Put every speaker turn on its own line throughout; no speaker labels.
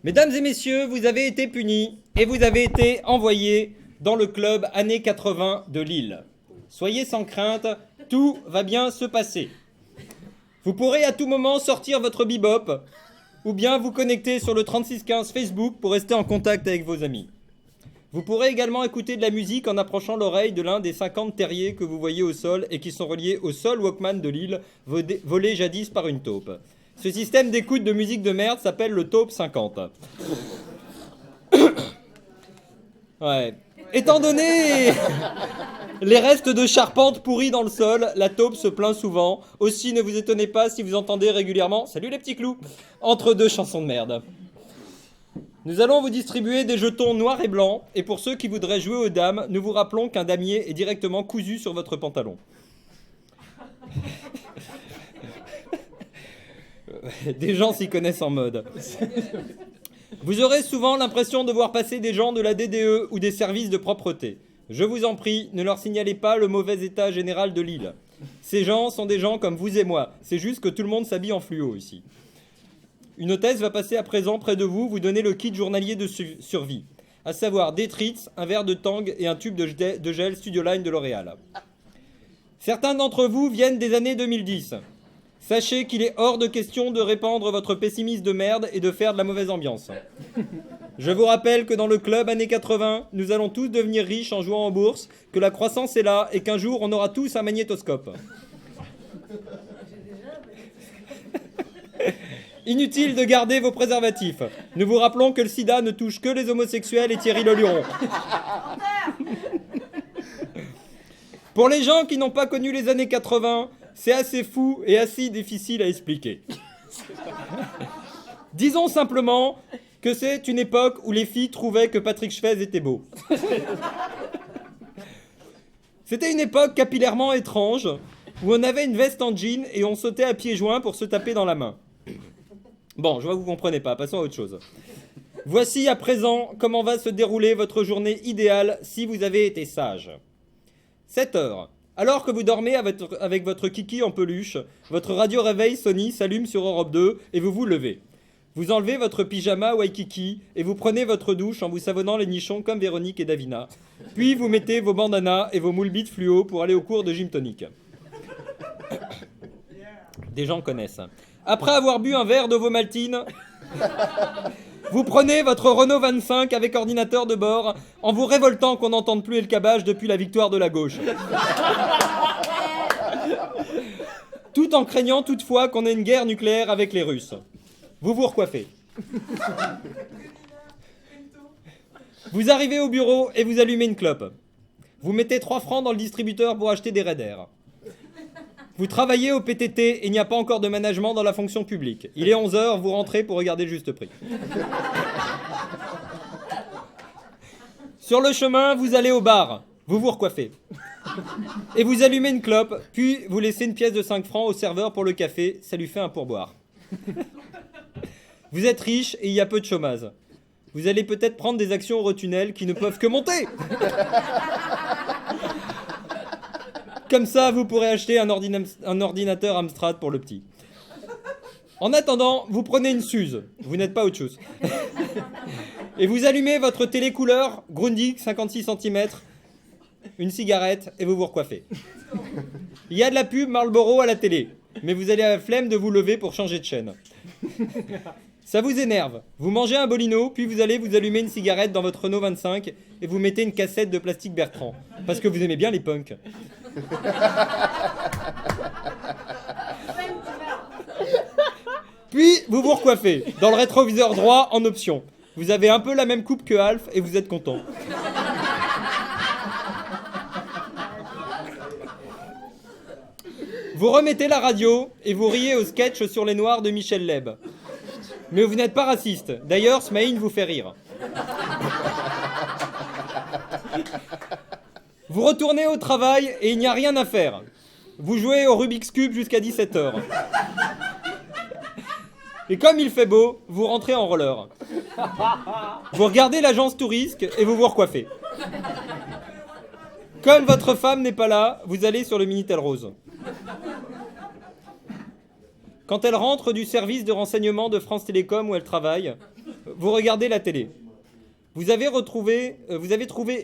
Mesdames et messieurs, vous avez été punis et vous avez été envoyés dans le club années 80 de Lille. Soyez sans crainte, tout va bien se passer. Vous pourrez à tout moment sortir votre bebop ou bien vous connecter sur le 3615 Facebook pour rester en contact avec vos amis. Vous pourrez également écouter de la musique en approchant l'oreille de l'un des 50 terriers que vous voyez au sol et qui sont reliés au seul Walkman de Lille, volé jadis par une taupe. Ce système d'écoute de musique de merde s'appelle le Taupe 50. Ouais. Étant donné les restes de charpente pourris dans le sol, la taupe se plaint souvent. Aussi, ne vous étonnez pas si vous entendez régulièrement « Salut les petits clous !» entre deux chansons de merde. Nous allons vous distribuer des jetons noirs et blancs, et pour ceux qui voudraient jouer aux dames, nous vous rappelons qu'un damier est directement cousu sur votre pantalon. Des gens s'y connaissent en mode. Vous aurez souvent l'impression de voir passer des gens de la DDE ou des services de propreté. Je vous en prie, ne leur signalez pas le mauvais état général de l'île. Ces gens sont des gens comme vous et moi. C'est juste que tout le monde s'habille en fluo ici. Une hôtesse va passer à présent près de vous, vous donner le kit journalier de survie, à savoir des Tritz, un verre de Tang et un tube de gel Studio Line de L'Oréal. Certains d'entre vous viennent des années 2010. Sachez qu'il est hors de question de répandre votre pessimisme de merde et de faire de la mauvaise ambiance. Je vous rappelle que dans le club années 80, nous allons tous devenir riches en jouant en bourse, que la croissance est là et qu'un jour on aura tous un magnétoscope. Inutile de garder vos préservatifs. Nous vous rappelons que le sida ne touche que les homosexuels et Thierry Leluron. Pour les gens qui n'ont pas connu les années 80, c'est assez fou et assez difficile à expliquer. Disons simplement que c'est une époque où les filles trouvaient que Patrick Chvez était beau. C'était une époque capillairement étrange, où on avait une veste en jean et on sautait à pieds joints pour se taper dans la main. Bon, je vois que vous ne comprenez pas, passons à autre chose. Voici à présent comment va se dérouler votre journée idéale si vous avez été sage. 7 heures. Alors que vous dormez avec votre kiki en peluche, votre radio réveil Sony s'allume sur Europe 2 et vous vous levez. Vous enlevez votre pyjama Waikiki et vous prenez votre douche en vous savonnant les nichons comme Véronique et Davina. Puis vous mettez vos bandanas et vos moules bites fluo pour aller au cours de gym tonic. Des gens connaissent. Après avoir bu un verre d'Ovomaltine, vous prenez votre Renault 25 avec ordinateur de bord en vous révoltant qu'on n'entende plus le cabage depuis la victoire de la gauche. Tout en craignant toutefois qu'on ait une guerre nucléaire avec les Russes. Vous vous recoiffez. Vous arrivez au bureau et vous allumez une clope. Vous mettez 3 francs dans le distributeur pour acheter des Raiders. Vous travaillez au PTT et il n'y a pas encore de management dans la fonction publique. Il est 11h, vous rentrez pour regarder le juste prix. Sur le chemin, vous allez au bar. Vous vous recoiffez. Et vous allumez une clope, puis vous laissez une pièce de 5 francs au serveur pour le café. Ça lui fait un pourboire. Vous êtes riche et il y a peu de chômage. Vous allez peut-être prendre des actions Eurotunnel qui ne peuvent que monter. Comme ça, vous pourrez acheter un ordinateur Amstrad pour le petit. En attendant, vous prenez une Suze. Vous n'êtes pas autre chose. Et vous allumez votre télé couleur Grundig 56 cm, une cigarette et vous vous recoiffez. Il y a de la pub Marlboro à la télé, mais vous avez la flemme de vous lever pour changer de chaîne. Ça vous énerve. Vous mangez un bolino, puis vous allez vous allumer une cigarette dans votre Renault 25 et vous mettez une cassette de Plastique Bertrand. Parce que vous aimez bien les punks. Puis vous vous recoiffez, dans le rétroviseur droit en option. Vous avez un peu la même coupe que Alf et vous êtes content. Vous remettez la radio et vous riez au sketch sur les Noirs de Michel Leb. Mais vous n'êtes pas raciste. D'ailleurs, Smaïn vous fait rire. Vous retournez au travail et il n'y a rien à faire. Vous jouez au Rubik's Cube jusqu'à 17h. Et comme il fait beau, vous rentrez en roller. Vous regardez l'agence Tourisque et vous vous recoiffez. Comme votre femme n'est pas là, vous allez sur le Minitel Rose. Quand elle rentre du service de renseignement de France Télécom où elle travaille, vous regardez la télé. Vous avez trouvé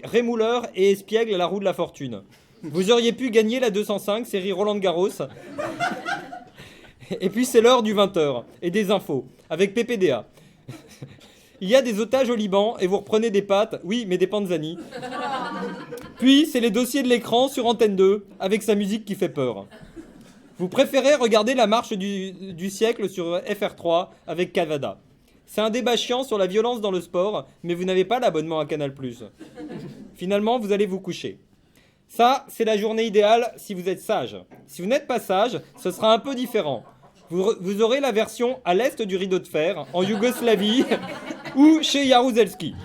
Rémouleur et Espiègle à la roue de la fortune. Vous auriez pu gagner la 205, série Roland Garros. Et puis c'est l'heure du 20h et des infos, avec PPDA. Il y a des otages au Liban et vous reprenez des pâtes, oui, mais des panzani. Puis c'est les dossiers de l'écran sur Antenne 2, avec sa musique qui fait peur. Vous préférez regarder la marche du siècle sur FR3 avec Cavada. C'est un débat chiant sur la violence dans le sport, mais vous n'avez pas l'abonnement à Canal+. Finalement, vous allez vous coucher. Ça, c'est la journée idéale si vous êtes sage. Si vous n'êtes pas sage, ce sera un peu différent. Vous aurez la version à l'est du rideau de fer, en Yougoslavie ou chez Jaruzelski.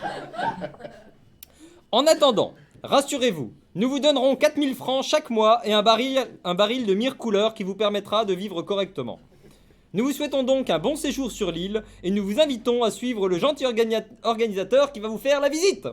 En attendant, rassurez-vous, nous vous donnerons 4000 francs chaque mois et un baril de myrrhe couleur qui vous permettra de vivre correctement. Nous vous souhaitons donc un bon séjour sur l'île et nous vous invitons à suivre le gentil organisateur qui va vous faire la visite.